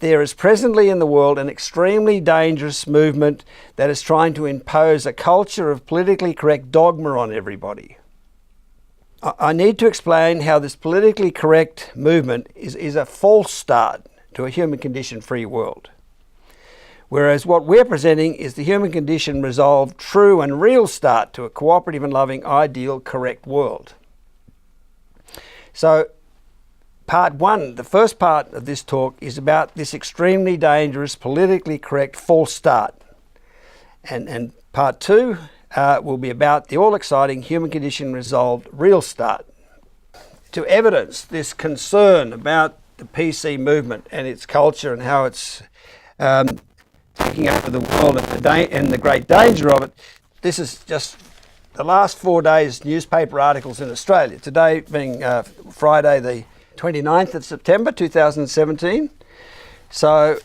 there is presently in the world an extremely dangerous movement that is trying to impose a culture of politically correct dogma on everybody. I need to explain how this politically correct movement is a false start to a human condition free world. Whereas what we're presenting is the human condition resolved, true and real start to a cooperative and loving, ideal, correct world. So part one, the first part of this talk, is about this extremely dangerous, politically correct false start. And part two will be about the all-exciting human condition resolved real start. To evidence this concern about the PC movement and its culture and how it's taking over the world and the great danger of it, this is just the last 4 days' newspaper articles in Australia. Today being Friday the 29th of September 2017. So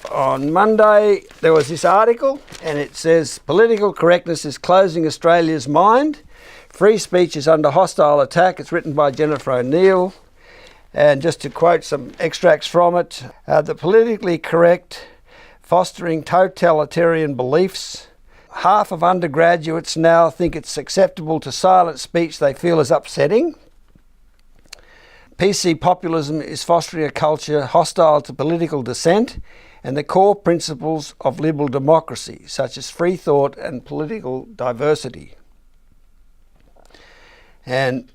on Monday there was this article and it says political correctness is closing Australia's mind. Free speech is under hostile attack. It's written by Jennifer O'Neill. And just to quote some extracts from it, the politically correct fostering totalitarian beliefs. Half of undergraduates now think it's acceptable to silence speech they feel is upsetting. PC populism is fostering a culture hostile to political dissent and the core principles of liberal democracy, such as free thought and political diversity. And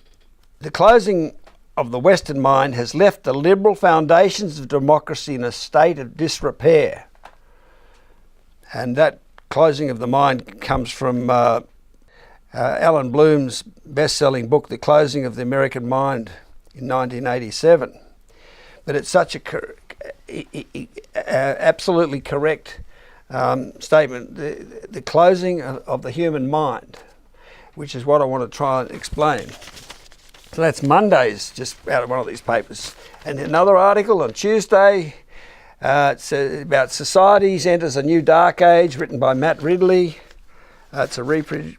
the closing of the Western mind has left the liberal foundations of democracy in a state of disrepair. And that closing of the mind comes from Alan Bloom's best-selling book, The Closing of the American Mind, in 1987. But it's such a absolutely correct statement, the closing of the human mind, which is what I want to try and explain. So that's Monday's, just out of one of these papers. And another article on Tuesday, it's about societies enters a new dark age, written by Matt Ridley. It's a reproduction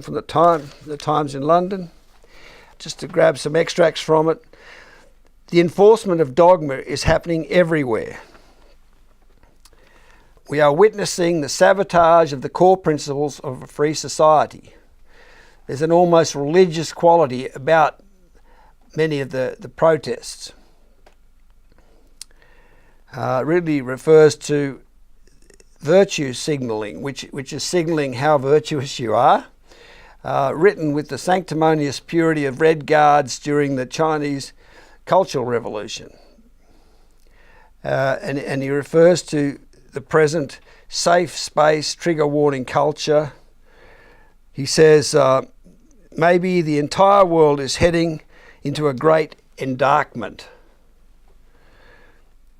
from the Times in London. Just to grab some extracts from it. The enforcement of dogma is happening everywhere. We are witnessing the sabotage of the core principles of a free society. There's an almost religious quality about many of the protests. Really refers to virtue signalling, which is signalling how virtuous you are, written with the sanctimonious purity of Red Guards during the Chinese Cultural Revolution. And he refers to the present safe space, trigger warning culture. He says, maybe the entire world is heading into a great endarkment.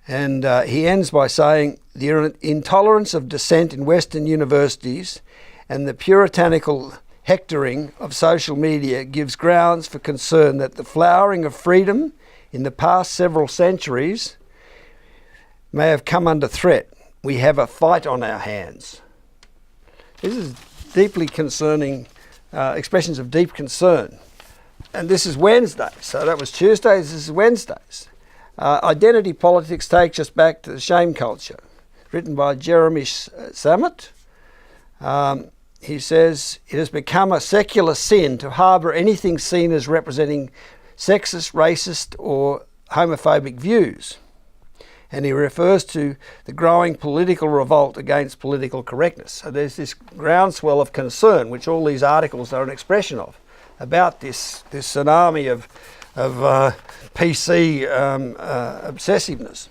And he ends by saying, the intolerance of dissent in Western universities and the puritanical hectoring of social media gives grounds for concern that the flowering of freedom in the past several centuries may have come under threat. We have a fight on our hands. This is deeply concerning, expressions of deep concern. And this is Wednesday, so that was Tuesday, this is Wednesdays. Identity politics takes us back to the shame culture, written by Jeremy Griffith. He says, it has become a secular sin to harbour anything seen as representing sexist, racist or homophobic views. And he refers to the growing political revolt against political correctness. So there's this groundswell of concern, which all these articles are an expression of, about this tsunami of PC obsessiveness.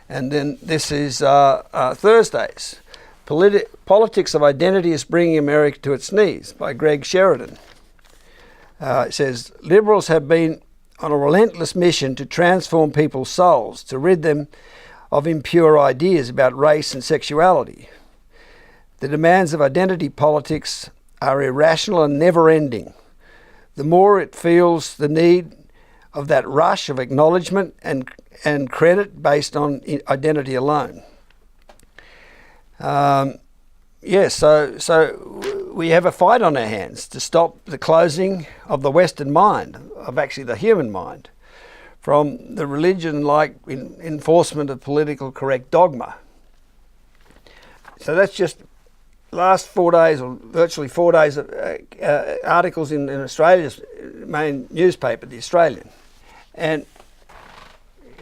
And then this is Thursdays. Politics of Identity is Bringing America to Its Knees, by Greg Sheridan. It says, liberals have been on a relentless mission to transform people's souls, to rid them of impure ideas about race and sexuality. The demands of identity politics are irrational and never-ending. The more it feels the need of that rush of acknowledgement and credit based on identity alone. So we have a fight on our hands to stop the closing of the Western mind, of actually the human mind. from the religion-like enforcement of political correct dogma. So that's just last 4 days, or virtually 4 days, of articles in Australia's main newspaper, The Australian. And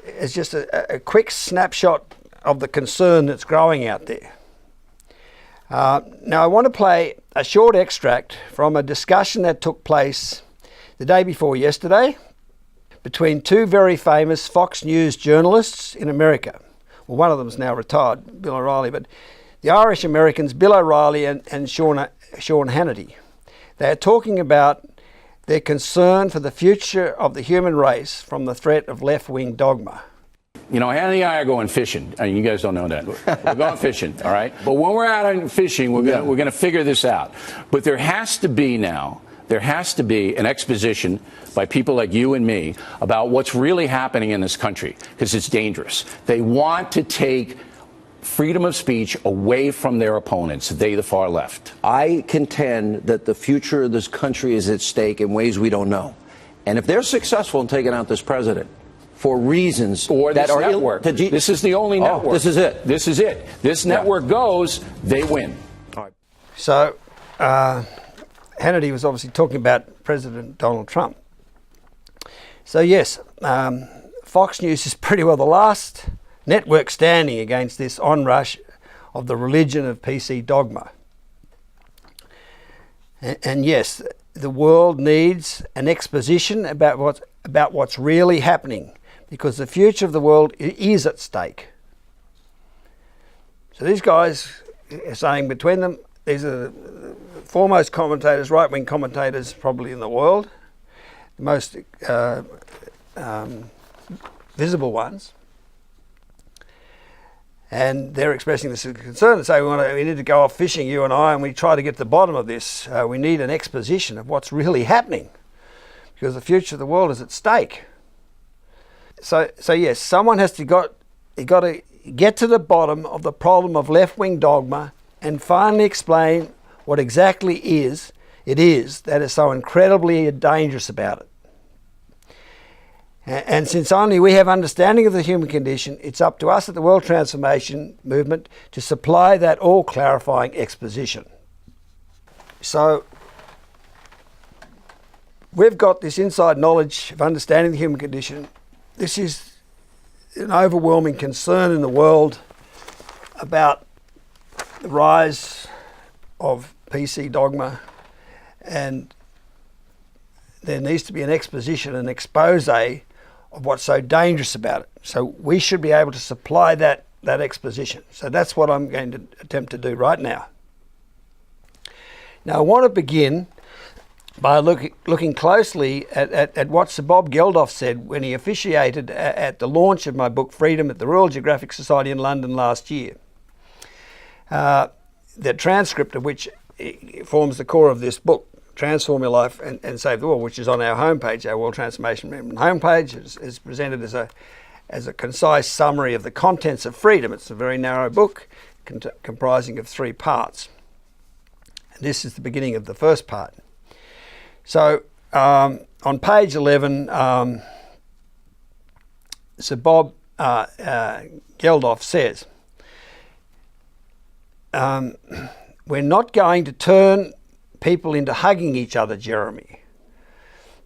it's just a quick snapshot of the concern that's growing out there. Now I want to play a short extract from a discussion that took place the day before yesterday between two very famous Fox News journalists in America. Well, one of them is now retired, Bill O'Reilly, but the Irish Americans, Bill O'Reilly and Sean Hannity. They are talking about their concern for the future of the human race from the threat of left-wing dogma. You know, Hannity and I are going fishing. I mean, you guys don't know that. We're going fishing, all right? But when we're out on fishing, we're going to figure this out. But there has to be an exposition by people like you and me about what's really happening in this country, because it's dangerous. They want to take freedom of speech away from their opponents, they the far left. I contend that the future of this country is at stake in ways we don't know. And if they're successful in taking out this president for reasons or that are network, this is the only network. This is it. This is it. This network goes, they win. All right. So Hannity was obviously talking about President Donald Trump. So yes, Fox News is pretty well the last network standing against this onrush of the religion of PC dogma. And yes, the world needs an exposition about what's really happening, because the future of the world is at stake. So these guys are saying between them, these are the foremost commentators, right-wing commentators probably in the world, the most visible ones. And they're expressing this concern and say we need to go off fishing, you and I, and we try to get to the bottom of this. We need an exposition of what's really happening, because the future of the world is at stake. So yes, someone has to got to get to the bottom of the problem of left-wing dogma and finally explain what exactly it is that is so incredibly dangerous about it. And since only we have understanding of the human condition, it's up to us at the World Transformation Movement to supply that all-clarifying exposition. So we've got this inside knowledge of understanding the human condition. This is an overwhelming concern in the world about the rise of PC dogma, and there needs to be an exposition, an expose of what's so dangerous about it. So we should be able to supply that exposition. So that's what I'm going to attempt to do right now. Now I want to begin by looking closely at what Sir Bob Geldof said when he officiated at the launch of my book Freedom at the Royal Geographic Society in London last year. The transcript of which forms the core of this book, Transform Your Life and Save the World, which is on our homepage, our World Transformation Movement homepage, is presented as a concise summary of the contents of freedom. It's a very narrow book comprising of 3 parts. And this is the beginning of the first part. So on page 11, Sir Bob Geldof says, we're not going to turn people into hugging each other, Jeremy,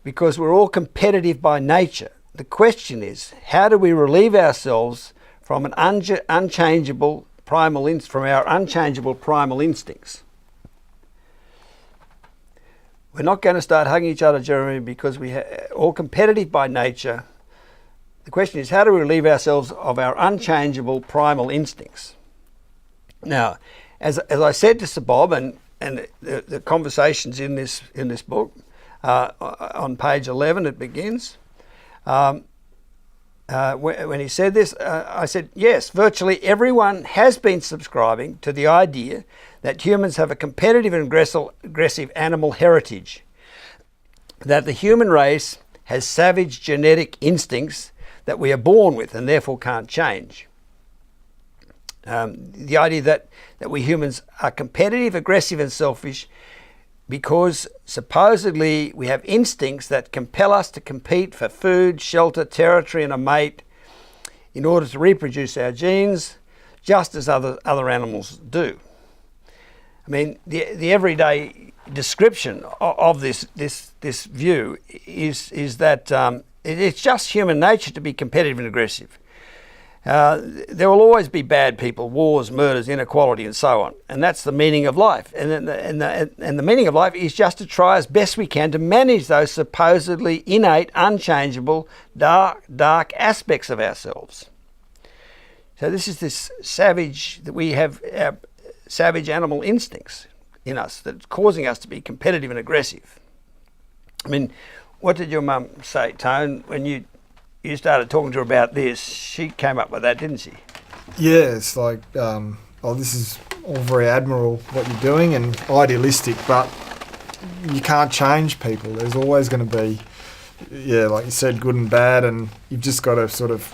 because we're all competitive by nature. The question is, how do we relieve ourselves from our unchangeable primal instincts? We're not going to start hugging each other, Jeremy, because we're all competitive by nature. The question is, how do we relieve ourselves of our unchangeable primal instincts? Now, as I said to Sir Bob, and the conversations in this book, on page 11 it begins. When he said this, I said, yes, virtually everyone has been subscribing to the idea that humans have a competitive and aggressive animal heritage, that the human race has savage genetic instincts that we are born with and therefore can't change. The idea that we humans are competitive, aggressive and selfish because supposedly we have instincts that compel us to compete for food, shelter, territory and a mate in order to reproduce our genes, just as other animals do. I mean, the everyday description of this view is that it's just human nature to be competitive and aggressive. There will always be bad people, wars, murders, inequality, and so on. And that's the meaning of life. And the meaning of life is just to try as best we can to manage those supposedly innate, unchangeable, dark aspects of ourselves. So this is this savage, that we have our savage animal instincts in us that's causing us to be competitive and aggressive. I mean, what did your mum say, Tone, when you started talking to her about this? She came up with that, didn't she? Yeah, it's like, this is all very admirable what you're doing and idealistic, but you can't change people. There's always going to be, like you said, good and bad, and you've just got to sort of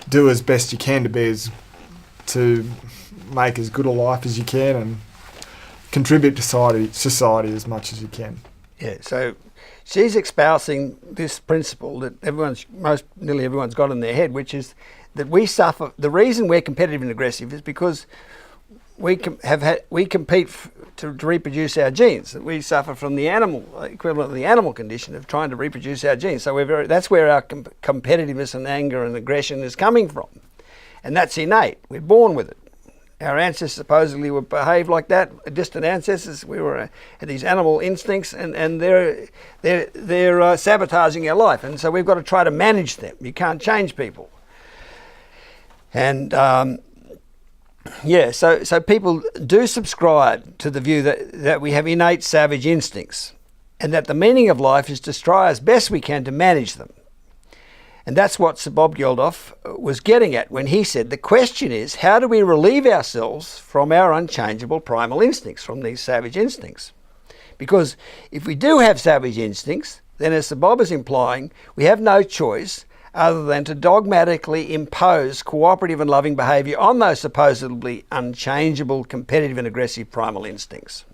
do as best you can to make as good a life as you can and contribute to society as much as you can. Yeah, so she's espousing this principle that nearly everyone's got in their head, which is that we suffer. The reason we're competitive and aggressive is because we compete to reproduce our genes. That we suffer from the animal equivalent of the animal condition of trying to reproduce our genes. So that's where our competitiveness and anger and aggression is coming from, and that's innate. We're born with it. Our ancestors supposedly would behave like that. Distant ancestors, we had these animal instincts, and they're sabotaging our life, and so we've got to try to manage them. You can't change people, and so people do subscribe to the view that we have innate savage instincts, and that the meaning of life is to try as best we can to manage them. And that's what Sir Bob Geldof was getting at when he said, the question is, how do we relieve ourselves from our unchangeable primal instincts, from these savage instincts? Because if we do have savage instincts, then as Sir Bob is implying, we have no choice other than to dogmatically impose cooperative and loving behaviour on those supposedly unchangeable, competitive and aggressive primal instincts.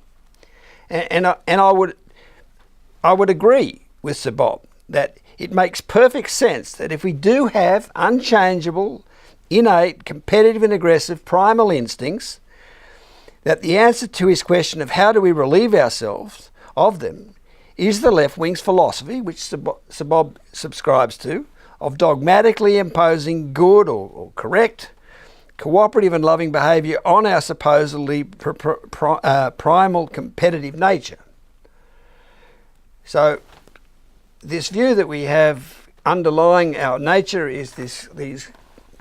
And I would agree with Sir Bob that it makes perfect sense that if we do have unchangeable, innate, competitive and aggressive primal instincts, that the answer to his question of how do we relieve ourselves of them is the left-wing's philosophy, which Sir Bob subscribes to, of dogmatically imposing good or correct, cooperative and loving behaviour on our supposedly primal competitive nature. So this view that we have underlying our nature is these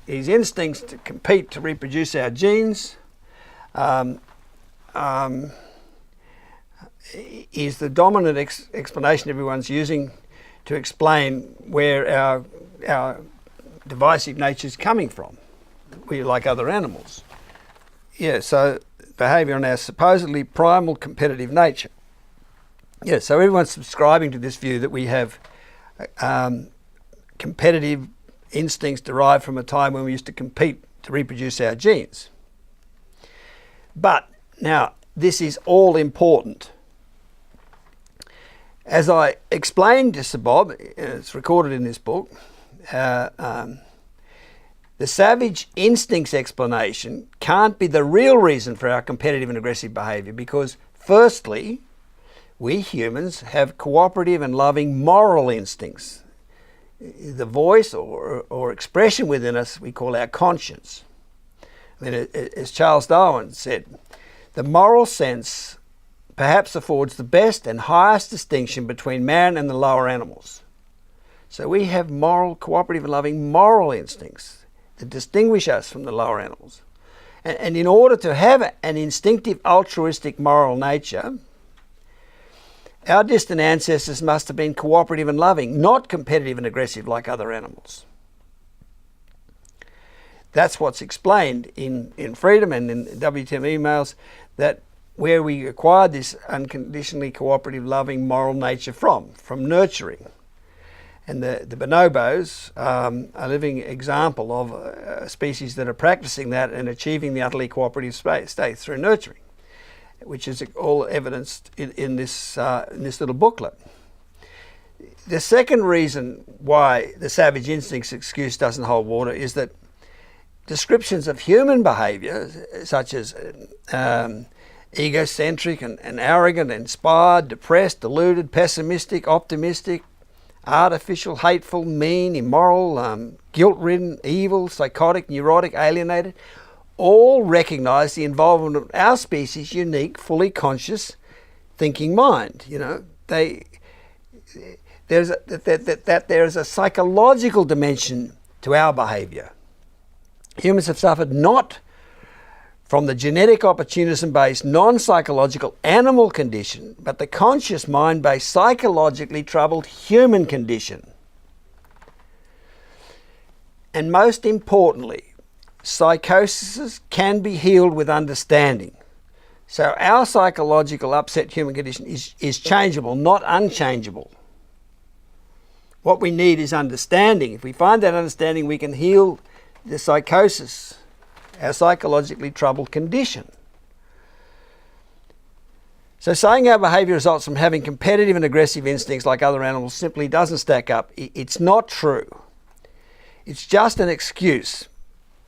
instincts to compete to reproduce our genes is the dominant explanation everyone's using to explain where our divisive nature is coming from. We're like other animals. Yeah, so behaviour on our supposedly primal competitive nature. Yeah, so everyone's subscribing to this view that we have competitive instincts derived from a time when we used to compete to reproduce our genes. But now, this is all important. As I explained to Sir Bob, it's recorded in this book, the savage instincts explanation can't be the real reason for our competitive and aggressive behaviour, because firstly, we humans have cooperative and loving moral instincts. The voice or expression within us we call our conscience. I mean, as Charles Darwin said, the moral sense perhaps affords the best and highest distinction between man and the lower animals. So we have moral, cooperative and loving moral instincts that distinguish us from the lower animals. And in order to have an instinctive altruistic moral nature, our distant ancestors must have been cooperative and loving, not competitive and aggressive like other animals. That's what's explained in Freedom and in WTM emails, that where we acquired this unconditionally cooperative, loving moral nature from nurturing. And the bonobos are a living example of a species that are practicing that and achieving the utterly cooperative state through nurturing. which is all evidenced in this little booklet. The second reason why the savage instincts excuse doesn't hold water is that descriptions of human behaviour, such as egocentric and arrogant, inspired, depressed, deluded, pessimistic, optimistic, artificial, hateful, mean, immoral, guilt-ridden, evil, psychotic, neurotic, alienated, all recognise the involvement of our species' unique, fully conscious thinking mind. You know, there is a psychological dimension to our behaviour. Humans have suffered not from the genetic opportunism-based, non-psychological animal condition, but the conscious mind-based, psychologically troubled human condition. And most importantly, psychosis can be healed with understanding. So our psychological upset human condition is changeable, not unchangeable. What we need is understanding. If we find that understanding, we can heal the psychosis, our psychologically troubled condition. So saying our behaviour results from having competitive and aggressive instincts like other animals simply doesn't stack up. It's not true. It's just an excuse.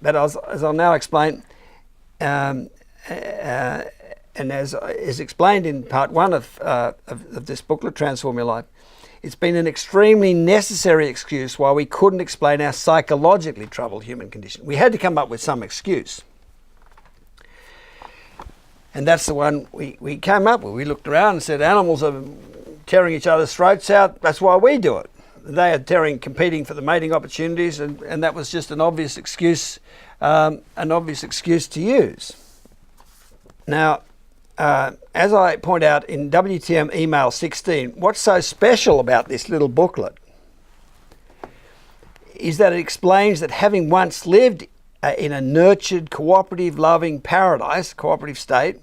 But as I'll now explain, and as is explained in part 1 of this booklet, Transform Your Life, it's been an extremely necessary excuse why we couldn't explain our psychologically troubled human condition. We had to come up with some excuse. And that's the one we came up with. We looked around and said animals are tearing each other's throats out. That's why we do it. They are competing for the mating opportunities, and that was just an obvious excuse to use. Now, as I point out in WTM email 16, what's so special about this little booklet is that it explains that having once lived in a nurtured, cooperative, loving paradise, cooperative state,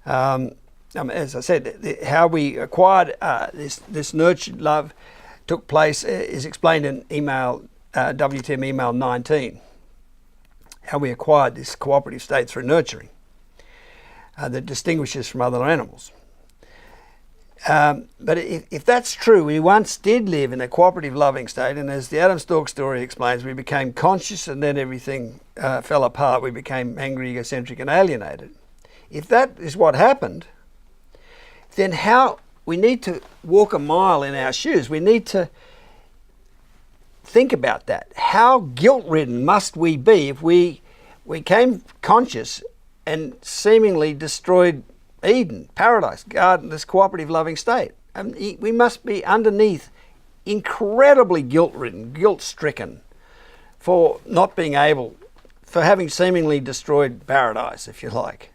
as I said, how we acquired this nurtured love took place is explained in WTM email 19, how we acquired this cooperative state through nurturing. That distinguishes from other animals. But if that's true, we once did live in a cooperative, loving state, and as the Adam Stork story explains, we became conscious and then everything fell apart. We became angry, egocentric and alienated. If that is what happened, then how we need to walk a mile in our shoes. We need to think about that. How guilt-ridden must we be if we became conscious and seemingly destroyed Eden, paradise, garden, this cooperative, loving state? We must be underneath incredibly guilt-ridden, guilt-stricken for not being able, for having seemingly destroyed paradise, if you like.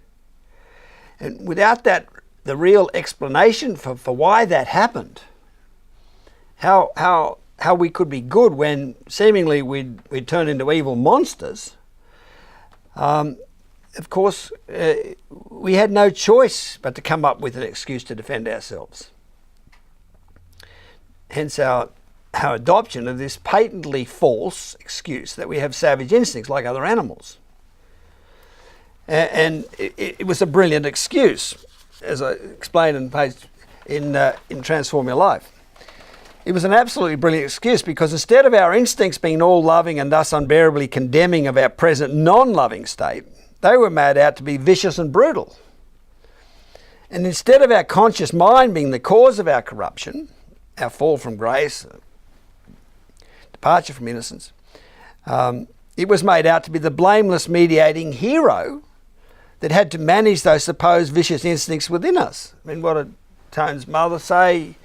And without that, the real explanation for why that happened, how we could be good when seemingly we'd turn into evil monsters, of course, we had no choice but to come up with an excuse to defend ourselves. Hence our adoption of this patently false excuse that we have savage instincts like other animals. And it was a brilliant excuse, as I explained in Transform Your Life. It was an absolutely brilliant excuse because instead of our instincts being all loving and thus unbearably condemning of our present non-loving state, they were made out to be vicious and brutal. And instead of our conscious mind being the cause of our corruption, our fall from grace, departure from innocence, it was made out to be the blameless mediating hero that had to manage those supposed vicious instincts within us. I mean, what did Tone's mother say?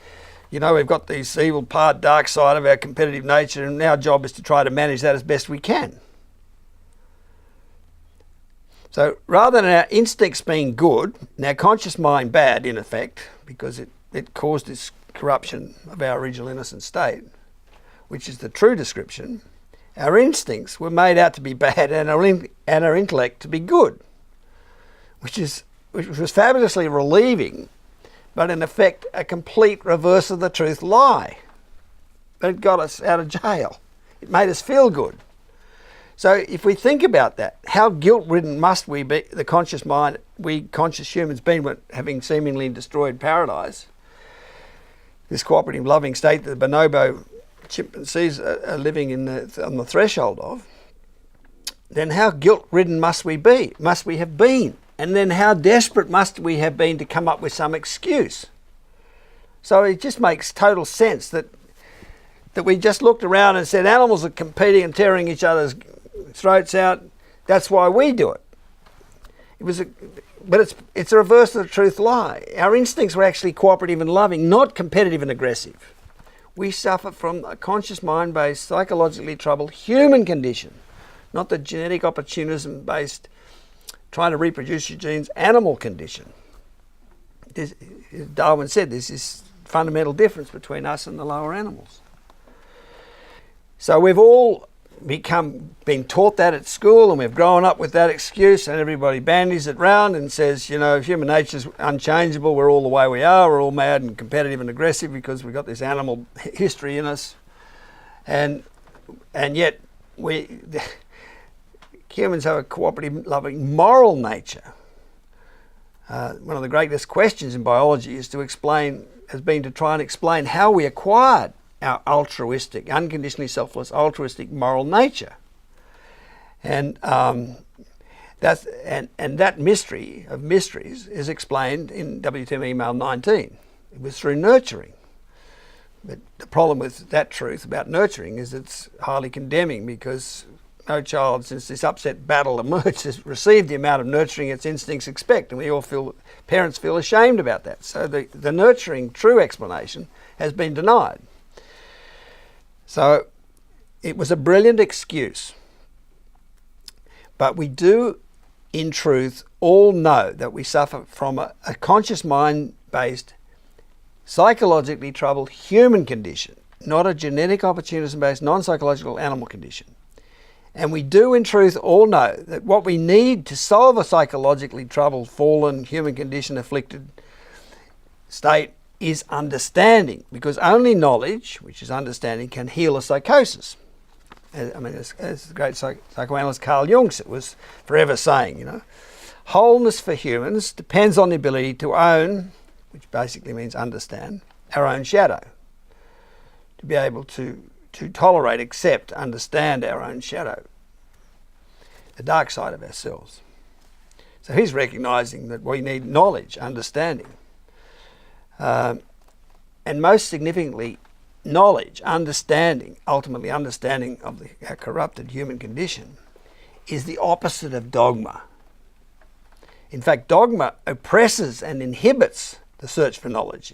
You know, we've got this evil part, dark side of our competitive nature, and our job is to try to manage that as best we can. So rather than our instincts being good and our conscious mind bad, in effect, because it caused this corruption of our original innocent state, which is the true description, our instincts were made out to be bad and our intellect to be good, which was fabulously relieving, but in effect a complete reverse of the truth lie. But it got us out of jail. It made us feel good. So if we think about that, how guilt-ridden must we be, the conscious mind we conscious humans been having seemingly destroyed paradise, this cooperative loving state that the bonobo chimpanzees are living on the threshold of, then how guilt-ridden must we have been? And then how desperate must we have been to come up with some excuse? So it just makes total sense that we just looked around and said animals are competing and tearing each other's throats out. That's why we do it. But it's a reverse of the truth lie. Our instincts were actually cooperative and loving, not competitive and aggressive. We suffer from a conscious mind-based, psychologically troubled human condition, not the genetic opportunism-based, trying to reproduce your genes animal condition. Darwin said this is fundamental difference between us and the lower animals. So we've all been taught that at school, and we've grown up with that excuse, and everybody bandies it round and says, you know, human nature's unchangeable, we're all the way we are, we're all mad and competitive and aggressive because we've got this animal history in us. And yet humans have a cooperative, loving, moral nature. One of the greatest questions in biology has been to try and explain how we acquired our altruistic, unconditionally selfless, altruistic moral nature. And that mystery of mysteries is explained in WTM email 19. It was through nurturing. But the problem with that truth about nurturing is it's highly condemning, because no child since this upset battle emerged has received the amount of nurturing its instincts expect, and parents feel ashamed about that. So the nurturing true explanation has been denied. So it was a brilliant excuse. But we do, in truth, all know that we suffer from a conscious mind-based, psychologically troubled human condition, not a genetic opportunism-based, non-psychological animal condition. And we do, in truth, all know that what we need to solve a psychologically troubled, fallen, human condition afflicted state is understanding, because only knowledge, which is understanding, can heal a psychosis. As the great psychoanalyst Carl Jung was forever saying, you know, wholeness for humans depends on the ability to own, which basically means understand, our own shadow. To be able to tolerate, accept, understand our own shadow, the dark side of ourselves. So he's recognising that we need knowledge, understanding. And most significantly, knowledge, understanding, ultimately understanding of our corrupted human condition, is the opposite of dogma. In fact, dogma oppresses and inhibits the search for knowledge.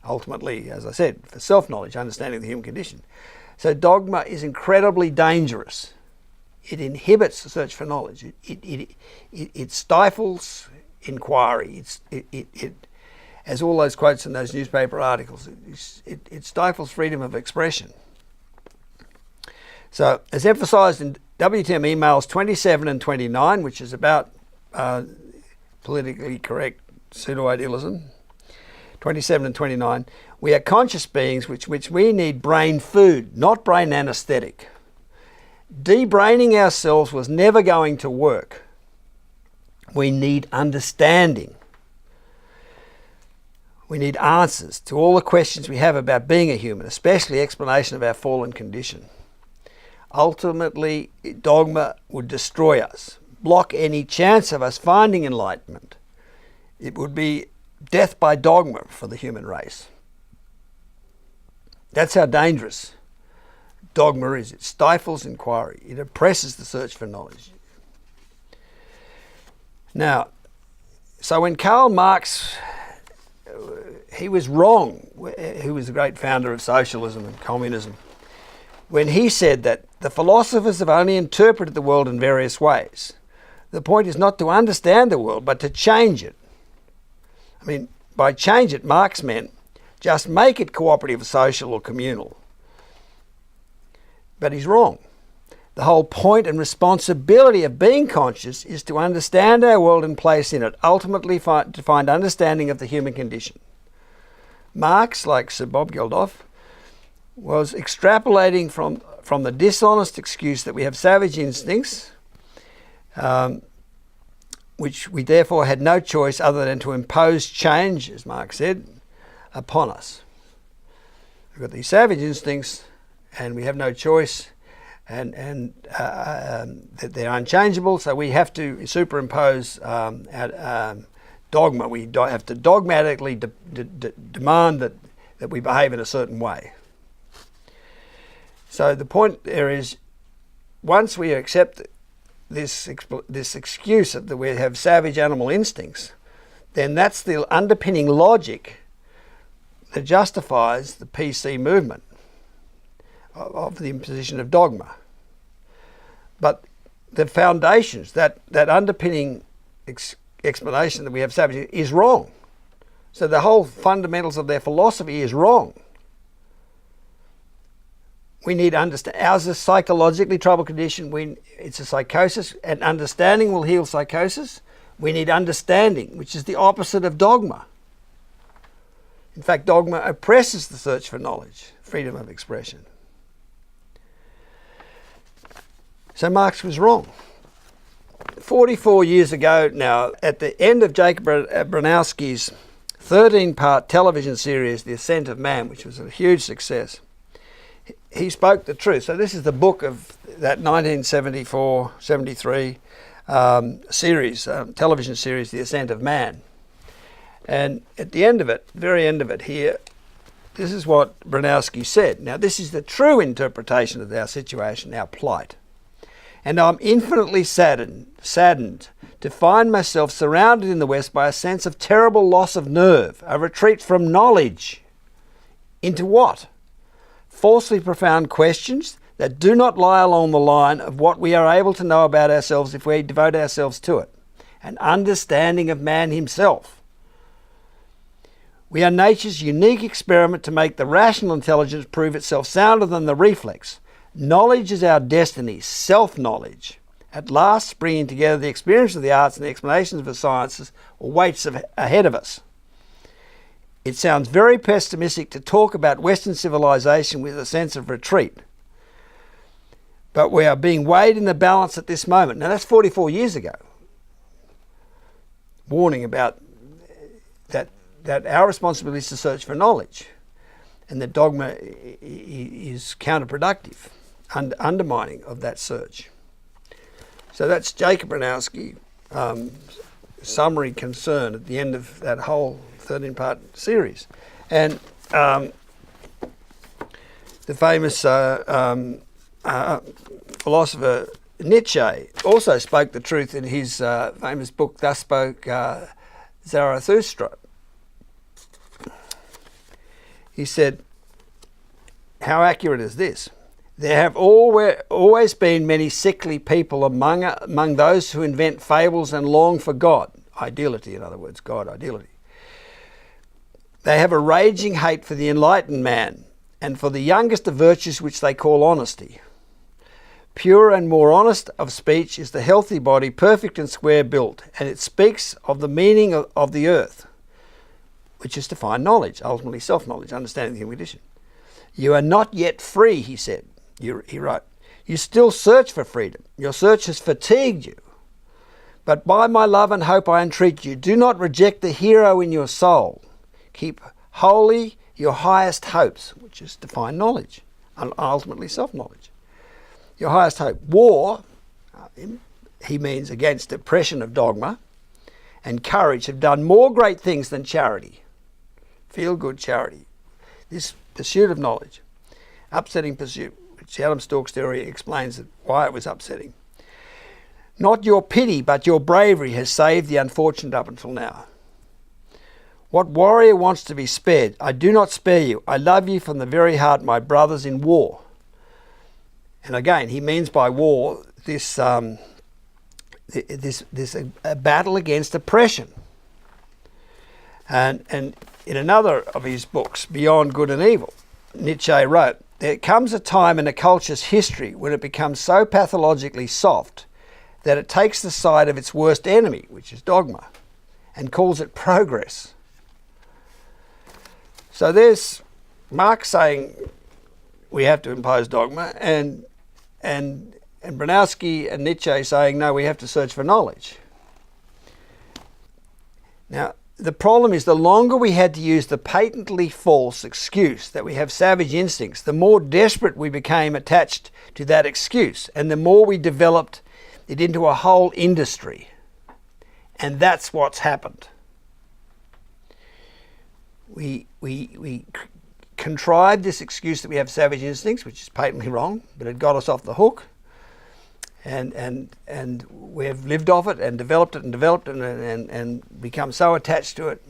Ultimately, as I said, for self-knowledge, understanding the human condition. So dogma is incredibly dangerous. It inhibits the search for knowledge. It stifles inquiry. It as all those quotes in those newspaper articles, it stifles freedom of expression. So, as emphasised in WTM emails 27 and 29, which is about politically correct pseudo-idealism, 27 and 29, we are conscious beings which we need brain food, not brain anaesthetic. De-braining ourselves was never going to work. We need understanding. We need answers to all the questions we have about being a human, especially explanation of our fallen condition. Ultimately, dogma would destroy us, block any chance of us finding enlightenment. It would be death by dogma for the human race. That's how dangerous dogma is. It stifles inquiry. It oppresses the search for knowledge. Now, so when Karl Marx, he was wrong, who was the great founder of socialism and communism, when he said that the philosophers have only interpreted the world in various ways. The point is not to understand the world, but to change it. I mean, by change it, Marx meant just make it cooperative, social or communal. But he's wrong. The whole point and responsibility of being conscious is to understand our world and place in it, ultimately to find understanding of the human condition. Marx, like Sir Bob Geldof, was extrapolating from the dishonest excuse that we have savage instincts, which we therefore had no choice other than to impose change, as Marx said, upon us. We've got these savage instincts, and we have no choice, and that they're unchangeable, so we have to superimpose dogma. We have to dogmatically demand that we behave in a certain way. So the point there is, once we accept this excuse that we have savage animal instincts, then that's the underpinning logic that justifies the PC movement of the imposition of dogma. But the foundations, that underpinning explanation that we have savage is wrong. So the whole fundamentals of their philosophy is wrong. We need to understand. Ours is a psychologically troubled condition. It's a psychosis, and understanding will heal psychosis. We need understanding, which is the opposite of dogma. In fact, dogma oppresses the search for knowledge, freedom of expression. So Marx was wrong. 44 years ago now, at the end of Jacob Bronowski's 13-part television series, The Ascent of Man, which was a huge success, he spoke the truth. So this is the book of that 1974-73 series, television series, The Ascent of Man. And at the end of it, very end of it here, this is what Bronowski said. Now, this is the true interpretation of our situation, our plight. And I'm infinitely saddened to find myself surrounded in the West by a sense of terrible loss of nerve, a retreat from knowledge. Into what? Falsely profound questions that do not lie along the line of what we are able to know about ourselves if we devote ourselves to it. An understanding of man himself. We are nature's unique experiment to make the rational intelligence prove itself sounder than the reflex. Knowledge is our destiny, self-knowledge. At last, bringing together the experience of the arts and the explanations of the sciences, waits ahead of us. It sounds very pessimistic to talk about Western civilization with a sense of retreat. But we are being weighed in the balance at this moment. Now, that's 44 years ago. Warning about that our responsibility is to search for knowledge, and that dogma is counterproductive, undermining of that search. So that's Jacob Bronowski, summary concern at the end of that whole 13-part series. And the famous philosopher Nietzsche also spoke the truth in his famous book, Thus Spoke Zarathustra. He said, how accurate is this? There have always been many sickly people among those who invent fables and long for God. Ideality, in other words, God, ideality. They have a raging hate for the enlightened man and for the youngest of virtues which they call honesty. Pure and more honest of speech is the healthy body, perfect and square built, and it speaks of the meaning of the earth, which is to find knowledge, ultimately self-knowledge, understanding the human condition. You are not yet free, he said. He wrote. You still search for freedom. Your search has fatigued you. But by my love and hope I entreat you, do not reject the hero in your soul. Keep holy your highest hopes, which is to find knowledge, and ultimately self-knowledge. Your highest hope. War, he means against oppression of dogma, and courage have done more great things than charity. Feel-good charity. This pursuit of knowledge, upsetting pursuit, which Adam Stork's theory explains why it was upsetting. Not your pity, but your bravery has saved the unfortunate up until now. What warrior wants to be spared? I do not spare you. I love you from the very heart, my brothers in war. And again, he means by war this a battle against oppression. And in another of his books, Beyond Good and Evil, Nietzsche wrote, there comes a time in a culture's history when it becomes so pathologically soft that it takes the side of its worst enemy, which is dogma, and calls it progress. So there's Marx saying we have to impose dogma, and Bronowski and Nietzsche saying no, we have to search for knowledge. Now, the problem is the longer we had to use the patently false excuse that we have savage instincts, the more desperate we became attached to that excuse, and the more we developed it into a whole industry. And that's what's happened. We contrived this excuse that we have savage instincts, which is patently wrong, but it got us off the hook. And we've lived off it and developed it and become so attached to it.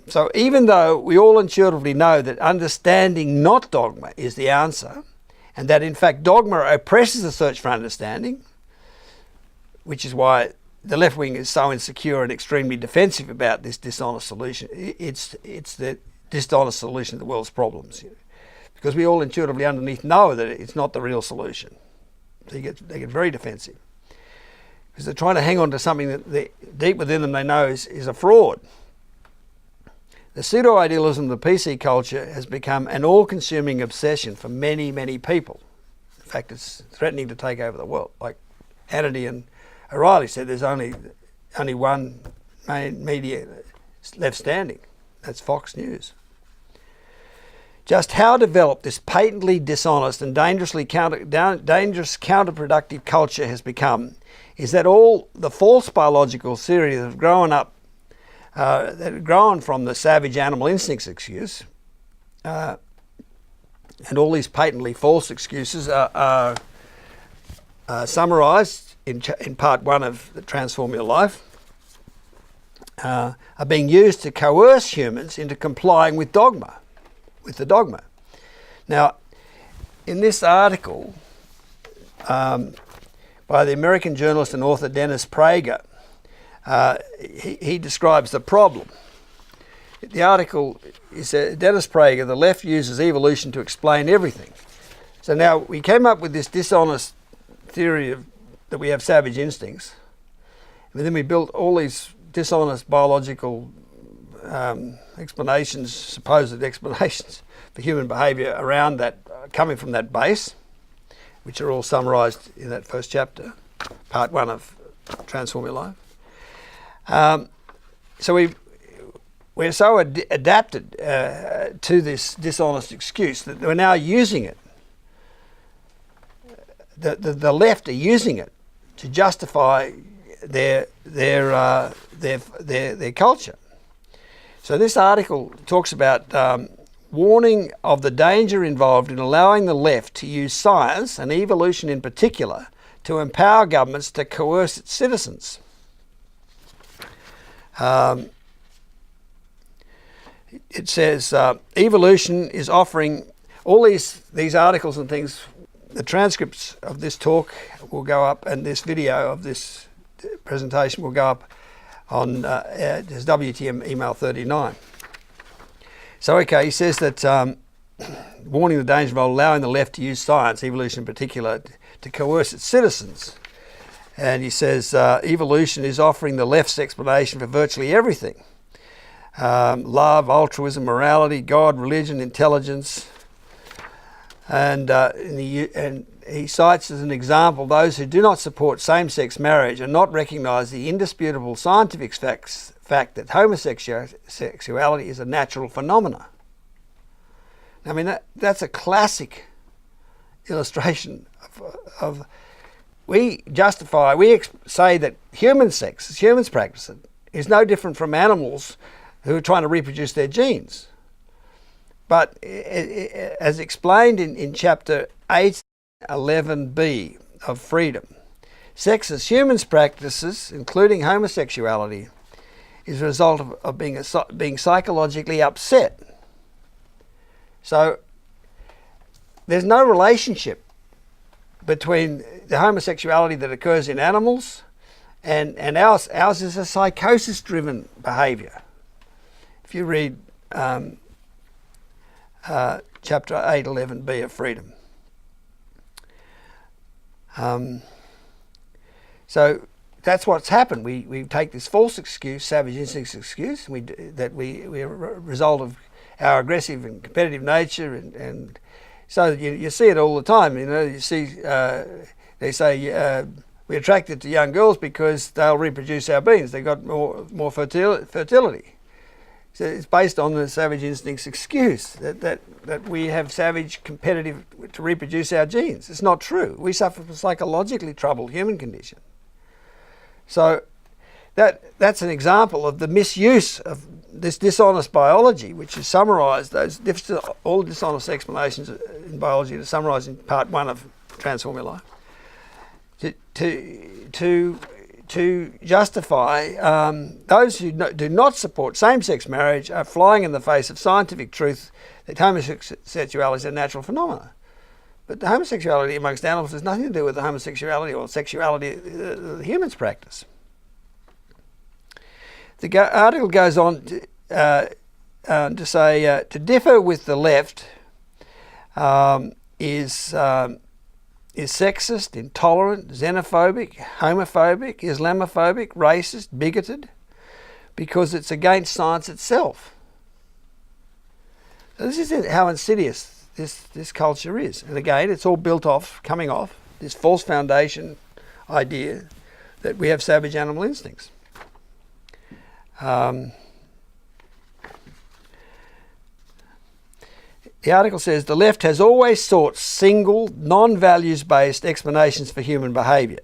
So even though we all intuitively know that understanding not dogma is the answer, and that in fact dogma oppresses the search for understanding, which is why the left wing is so insecure and extremely defensive about this dishonest solution. It's the dishonest solution to the world's problems, because we all intuitively underneath know that it's not the real solution. So they get very defensive because they're trying to hang on to something that deep within them they know is a fraud. The pseudo-idealism of the PC culture has become an all-consuming obsession for many, many people. In fact, it's threatening to take over the world. Like Hannity and O'Reilly said, there's only one main media left standing. That's Fox News. Just how developed this patently dishonest and dangerous counterproductive culture has become is that all the false biological theories that have grown up, that have grown from the savage animal instincts excuse, and all these patently false excuses are summarised in part 1 of the Transform Your Life, are being used to coerce humans into complying with dogma. With the dogma. Now, in this article by the American journalist and author Dennis Prager, he describes the problem. The article is Dennis Prager, the left uses evolution to explain everything. So now we came up with this dishonest theory that we have savage instincts, and then we built all these dishonest biological explanations, supposed explanations for human behaviour around that, coming from that base, which are all summarised in that first chapter, part 1 of Transform Your Life. So we're so adapted to this dishonest excuse that we're now using it. The left are using it to justify their culture. So this article talks about warning of the danger involved in allowing the left to use science, and evolution in particular, to empower governments to coerce its citizens. It says evolution is offering all these articles and things. The transcripts of this talk will go up, and this video of this presentation will go up on his WTM email 39. So, okay, he says that warning the danger of allowing the left to use science, evolution in particular, to coerce its citizens. And he says evolution is offering the left's explanation for virtually everything. Love, altruism, morality, God, religion, intelligence. And he cites as an example those who do not support same-sex marriage and not recognise the indisputable scientific fact that homosexuality is a natural phenomena. I mean, that's a classic illustration of we say that human sex, as humans practice it, is no different from animals who are trying to reproduce their genes. But as explained in chapter 8:11b of Freedom, sex as humans practices, including homosexuality, is a result of being psychologically upset. So there's no relationship between the homosexuality that occurs in animals and ours. Ours is a psychosis-driven behaviour. If you read chapter 8:11b of Freedom. So that's what's happened. We take this false excuse, savage instincts excuse, that we're a result of our aggressive and competitive nature, and so you see it all the time. You know, you see they say We're attracted to young girls because they'll reproduce our beings. They've got more fertility. So it's based on the savage instincts excuse that we have savage competitive to reproduce our genes. It's not true. We suffer from psychologically troubled human condition. So that's an example of the misuse of this dishonest biology, which is summarised, all dishonest explanations in biology are summarised in part 1 of Transform Your Life, to justify those who do not support same-sex marriage are flying in the face of scientific truth that homosexuality is a natural phenomenon. But the homosexuality amongst animals has nothing to do with the homosexuality or sexuality the humans practice. The article goes on to say to differ with the left is sexist, intolerant, xenophobic, homophobic, Islamophobic, racist, bigoted, because it's against science itself. So this is how insidious this culture is. And again, it's all built off, coming off, this false foundation idea that we have savage animal instincts. The article says the left has always sought single, non-values-based explanations for human behaviour.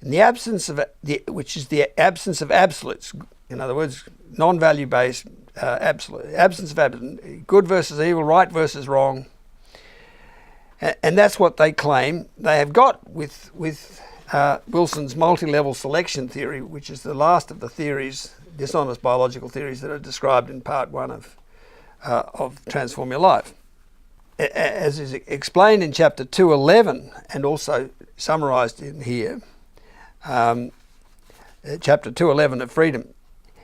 In the absence of which is the absence of absolutes, in other words, non-value-based absence of good versus evil, right versus wrong, and that's what they claim they have got with Wilson's multi-level selection theory, which is the last of the theories, dishonest biological theories that are described in part 1 of Transform Your Life. As is explained in chapter 211 and also summarised in here, chapter 211 of Freedom,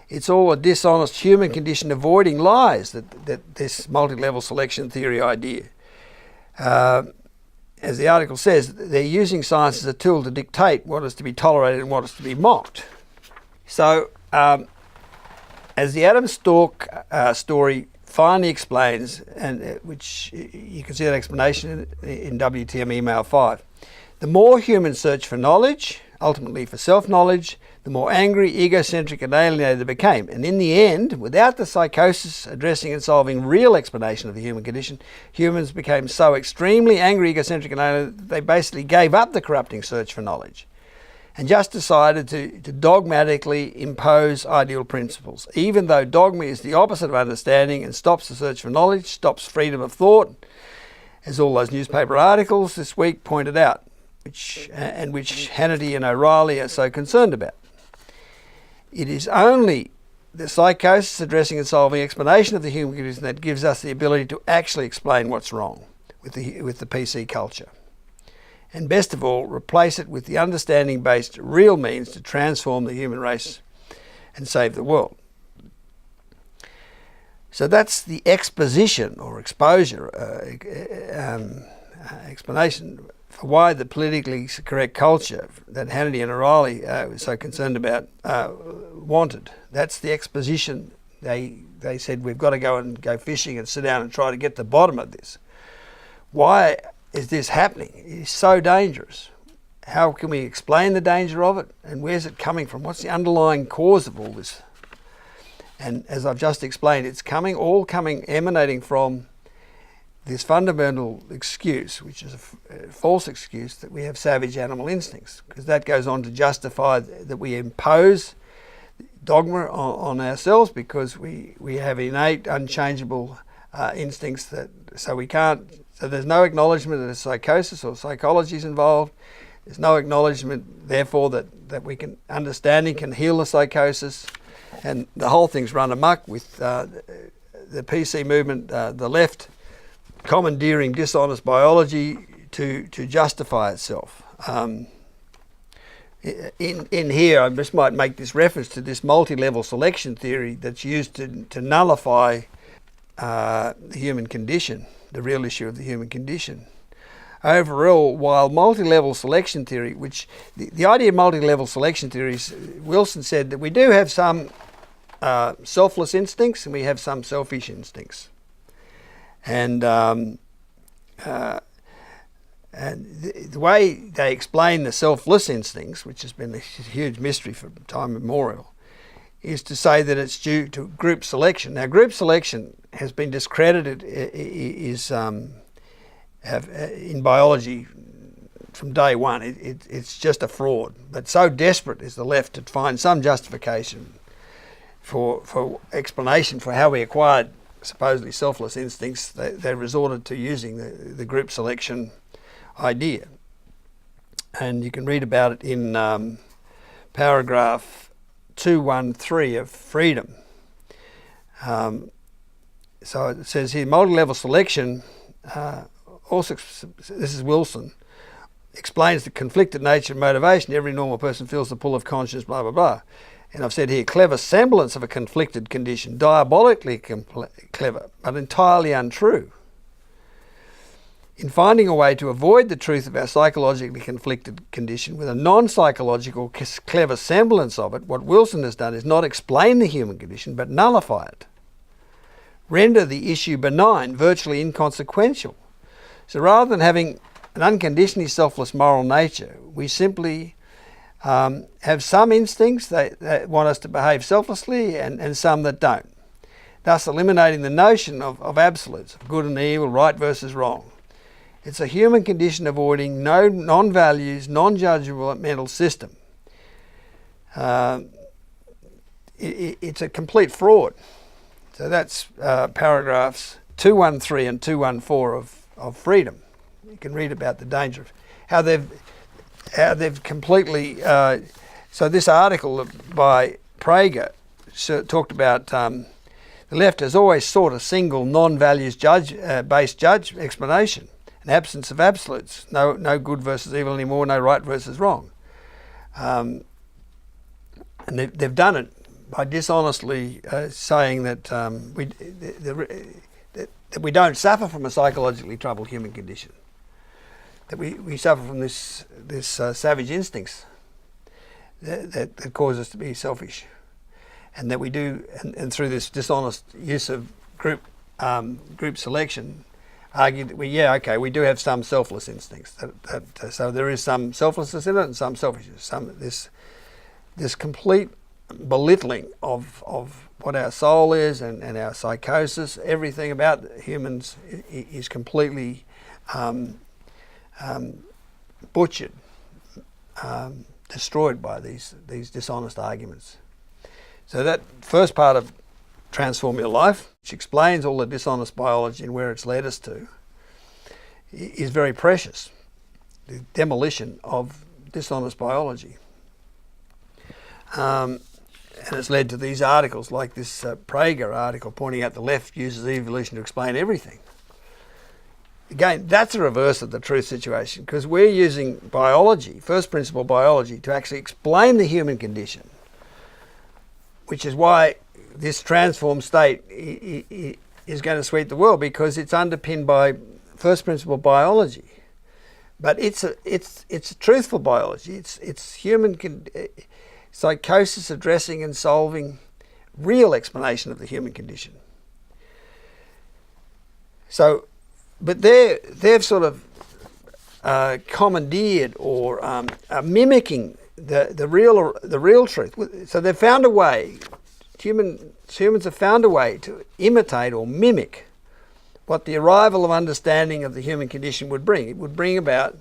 it's all a dishonest human condition avoiding lies, that this multi-level selection theory idea. As the article says, they're using science as a tool to dictate what is to be tolerated and what is to be mocked. So, as the Adam Stork story finally explains, and which you can see that explanation in WTM email 5, the more humans search for knowledge, ultimately for self-knowledge, the more angry, egocentric and alienated they became. And in the end, without the psychosis addressing and solving real explanation of the human condition, humans became so extremely angry, egocentric and alienated that they basically gave up the corrupting search for knowledge and just decided to dogmatically impose ideal principles, even though dogma is the opposite of understanding and stops the search for knowledge, stops freedom of thought, as all those newspaper articles this week pointed out, which Hannity and O'Reilly are so concerned about. It is only the psychosis addressing and solving explanation of the human condition that gives us the ability to actually explain what's wrong with the PC culture. And best of all, replace it with the understanding-based real means to transform the human race and save the world. So that's the exposition or exposure, explanation for why the politically correct culture that Hannity and O'Reilly was so concerned about wanted. That's the exposition. They said we've got to go fishing and sit down and try to get to the bottom of this. Why is this happening? It's so dangerous. How can we explain the danger of it? And where's it coming from? What's the underlying cause of all this? And as I've just explained, it's emanating from this fundamental excuse, which is a false excuse, that we have savage animal instincts, because that goes on to justify that we impose dogma on ourselves because we have innate, unchangeable instincts so there's no acknowledgement that a psychosis or psychology is involved. There's no acknowledgement, therefore, that understanding can heal the psychosis, and the whole thing's run amok with the PC movement, the left, commandeering dishonest biology to justify itself. In here, I just might make this reference to this multi-level selection theory that's used to nullify the human condition, the real issue of the human condition. Overall, while multi-level selection theory, which the idea of multi-level selection theories, Wilson said that we do have some selfless instincts and we have some selfish instincts. And And the way they explain the selfless instincts, which has been a huge mystery for time immemorial, is to say that it's due to group selection. Now, group selection has been discredited in biology from day one. It's just a fraud. But so desperate is the left to find some justification for explanation for how we acquired supposedly selfless instincts, they resorted to using the group selection idea. And you can read about it in paragraph 213 of Freedom. So it says here, multi-level selection, also, this is Wilson, explains the conflicted nature of motivation. Every normal person feels the pull of conscience, blah, blah, blah. And I've said here, clever semblance of a conflicted condition, diabolically clever, but entirely untrue. In finding a way to avoid the truth of our psychologically conflicted condition with a non-psychological clever semblance of it, what Wilson has done is not explain the human condition, but nullify it. Render the issue benign, virtually inconsequential. So rather than having an unconditionally selfless moral nature, we simply have some instincts that want us to behave selflessly and some that don't, thus eliminating the notion of absolutes, of good and evil, right versus wrong. It's a human condition avoiding no non-values, non-judgeable mental system. It's a complete fraud. So that's paragraphs 213 and 214 of Freedom. You can read about the danger of how they've completely. So this article by Prager talked about the left has always sought a single non-values based explanation, an absence of absolutes, no good versus evil anymore, no right versus wrong, and they've done it by dishonestly saying that that we don't suffer from a psychologically troubled human condition, that we suffer from this savage instincts that cause us to be selfish, and that we do, and through this dishonest use of group selection, argue that we do have some selfless instincts. So there is some selflessness in it and some selfishness. This complete belittling of what our soul is and our psychosis, everything about humans is completely butchered, destroyed by these dishonest arguments. So that first part of Transform Your Life, which explains all the dishonest biology and where it's led us to, is very precious. The demolition of dishonest biology. And it's led to these articles like this Prager article pointing out the left uses evolution to explain everything. Again, that's a reverse of the truth situation, because we're using biology, first principle biology, to actually explain the human condition, which is why this transformed state is going to sweep the world, because it's underpinned by first principle biology. But it's a truthful biology. It's human psychosis addressing and solving real explanation of the human condition. So, but they've sort of commandeered or are mimicking the real truth. So they've found a way. Humans have found a way to imitate or mimic what the arrival of understanding of the human condition would bring. It would bring about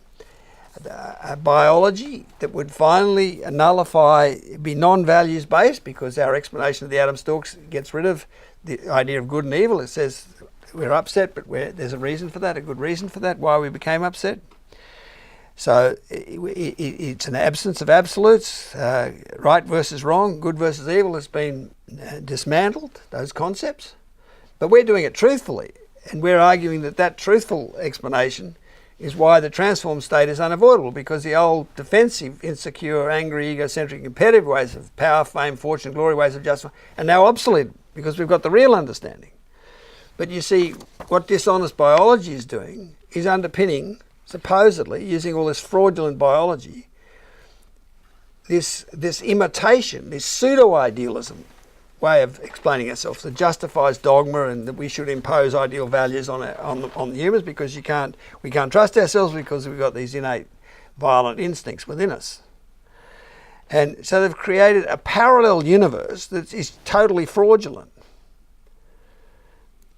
a biology that would finally nullify, be non-values based, because our explanation of the atom stalks gets rid of the idea of good and evil. It says we're upset, but there's a reason for that, a good reason for that, why we became upset. So it's an absence of absolutes, right versus wrong, good versus evil has been dismantled, those concepts. But we're doing it truthfully, and we're arguing that truthful explanation is why the transformed state is unavoidable, because the old defensive, insecure, angry, egocentric, competitive ways of power, fame, fortune, glory, ways of justice are now obsolete, because we've got the real understanding. But you see, what dishonest biology is doing is underpinning, supposedly, using all this fraudulent biology, this imitation, this pseudo-idealism, way of explaining ourselves that justifies dogma and that we should impose ideal values on the humans because we can't trust ourselves because we've got these innate violent instincts within us. And so they've created a parallel universe that is totally fraudulent.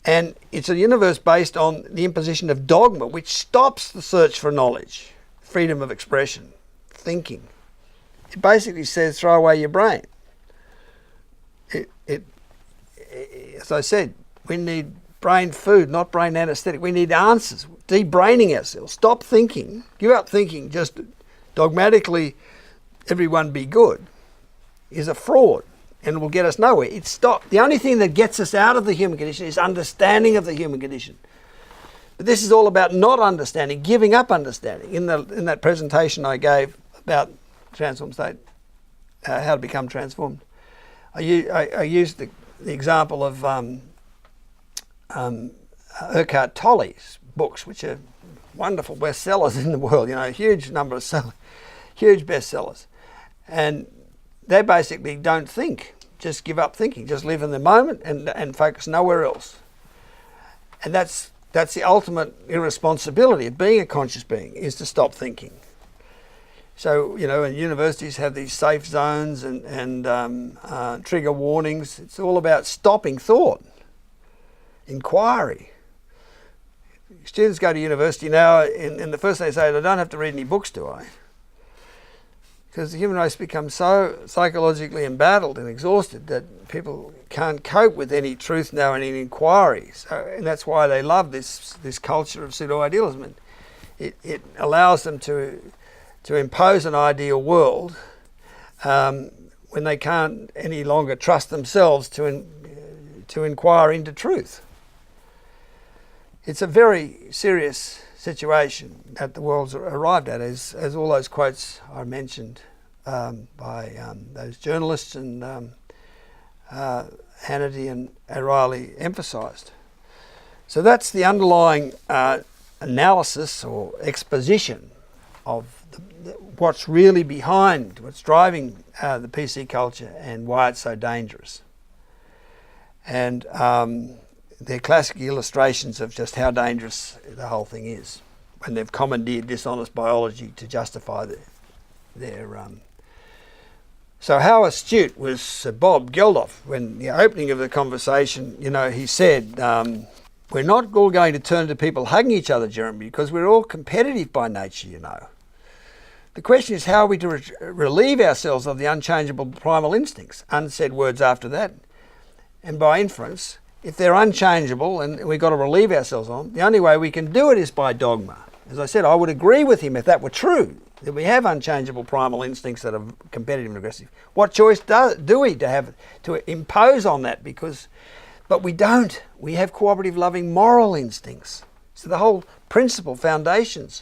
And it's a universe based on the imposition of dogma, which stops the search for knowledge, freedom of expression, thinking. It basically says throw away your brain. As I said, we need brain food, not brain anesthetic. We need answers, de-braining ourselves. Stop thinking, give up thinking, just dogmatically everyone be good is a fraud and will get us nowhere. The only thing that gets us out of the human condition is understanding of the human condition. But this is all about not understanding, giving up understanding. In that presentation I gave about transformed state, how to become transformed, I used the example of Eckhart Tolle's books, which are wonderful bestsellers in the world, a huge number of huge bestsellers. And they basically don't think, just give up thinking, just live in the moment and focus nowhere else. And that's the ultimate irresponsibility of being a conscious being, is to stop thinking. So, and universities have these safe zones and trigger warnings. It's all about stopping thought, inquiry. Students go to university now, and the first thing they say, I don't have to read any books, do I? Because the human race becomes so psychologically embattled and exhausted that people can't cope with any truth now and any inquiry. And that's why they love this culture of pseudo-idealism. It allows them to impose an ideal world when they can't any longer trust themselves to inquire into truth. It's a very serious situation that the world's arrived at, as all those quotes are mentioned by those journalists and Hannity and O'Reilly emphasised. So that's the underlying analysis or exposition of what's really behind, what's driving the PC culture and why it's so dangerous. And they're classic illustrations of just how dangerous the whole thing is when they've commandeered dishonest biology to justify their So how astute was Sir Bob Geldof when the opening of the conversation, he said, we're not all going to turn to people hugging each other, Jeremy, because we're all competitive by nature, The question is how are we to relieve ourselves of the unchangeable primal instincts? Unsaid words after that. And by inference, if they're unchangeable and we've got to relieve ourselves on, the only way we can do it is by dogma. As I said, I would agree with him if that were true, that we have unchangeable primal instincts that are competitive and aggressive. What choice do we have to impose on that? But we don't. We have cooperative, loving, moral instincts. So the whole principle, foundations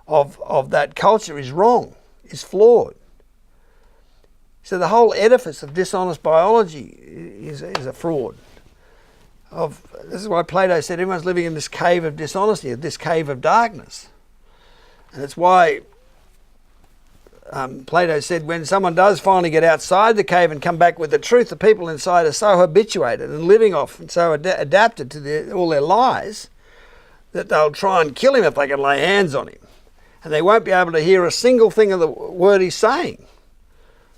of that culture is wrong, is flawed. So the whole edifice of dishonest biology is a fraud. This is why Plato said everyone's living in this cave of dishonesty, this cave of darkness. And it's why Plato said when someone does finally get outside the cave and come back with the truth, the people inside are so habituated and living off and so adapted to all their lies that they'll try and kill him if they can lay hands on him. And they won't be able to hear a single thing of the word he's saying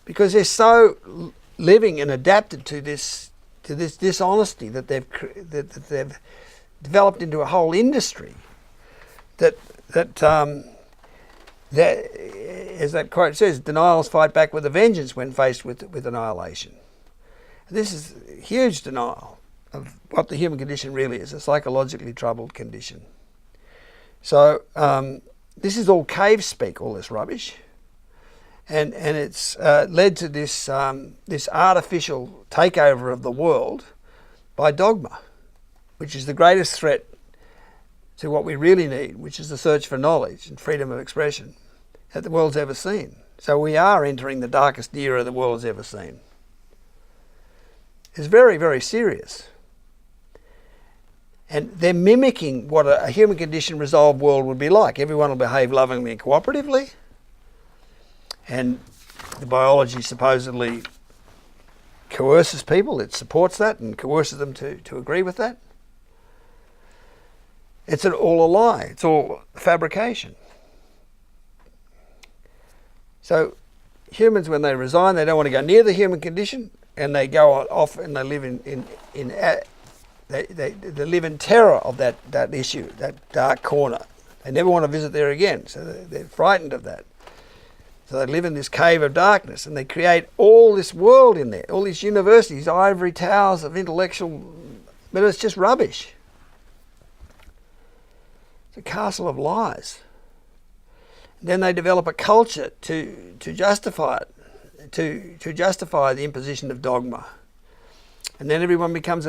because they're so living and adapted to this dishonesty that they've developed into a whole industry that as that quote says, denials fight back with a vengeance when faced with annihilation. This is huge denial of what the human condition really is, a psychologically troubled condition. So this is all cave speak, all this rubbish. And it's led to this artificial takeover of the world by dogma, which is the greatest threat to what we really need, which is the search for knowledge and freedom of expression that the world's ever seen. So we are entering the darkest era the world has ever seen. It's very, very serious. And they're mimicking what a human condition resolved world would be like. Everyone will behave lovingly and cooperatively. And the biology supposedly coerces people, it supports that and coerces them to agree with that. It's all a lie. It's all fabrication. So humans, when they resign, they don't want to go near the human condition, and they go off and they live they live in terror of that issue, that dark corner. They never want to visit there again, so they're frightened of that. So they live in this cave of darkness, and they create all this world in there, all these universities, ivory towers of intellectual, but it's just rubbish. It's a castle of lies. And then they develop a culture to justify it, to justify the imposition of dogma. And then everyone becomes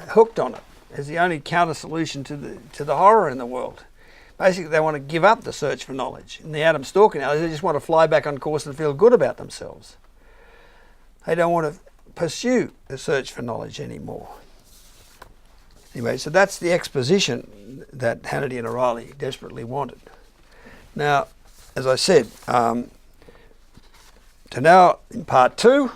hooked on it as the only counter solution to the horror in the world. Basically, they want to give up the search for knowledge. In the Adam Stalker analogy, they just want to fly back on course and feel good about themselves. They don't want to pursue the search for knowledge anymore. Anyway, so that's the exposition that Hannity and O'Reilly desperately wanted. Now, as I said, so now in part 2,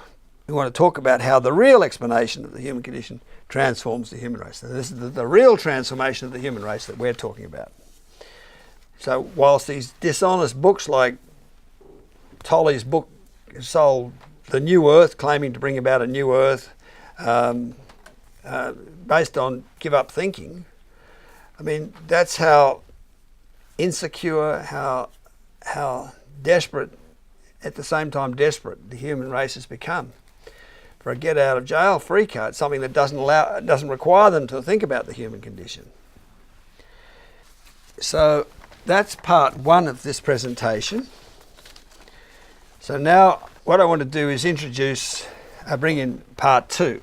we want to talk about how the real explanation of the human condition transforms the human race. So this is the real transformation of the human race that we're talking about. So whilst these dishonest books like Tolley's book sold The New Earth, claiming to bring about a new Earth based on give up thinking, I mean, that's how insecure, how desperate, at the same time desperate, the human race has become. For a get out of jail free card, something that doesn't require them to think about the human condition. So that's part 1 of this presentation. So now what I want to do is bring in part 2.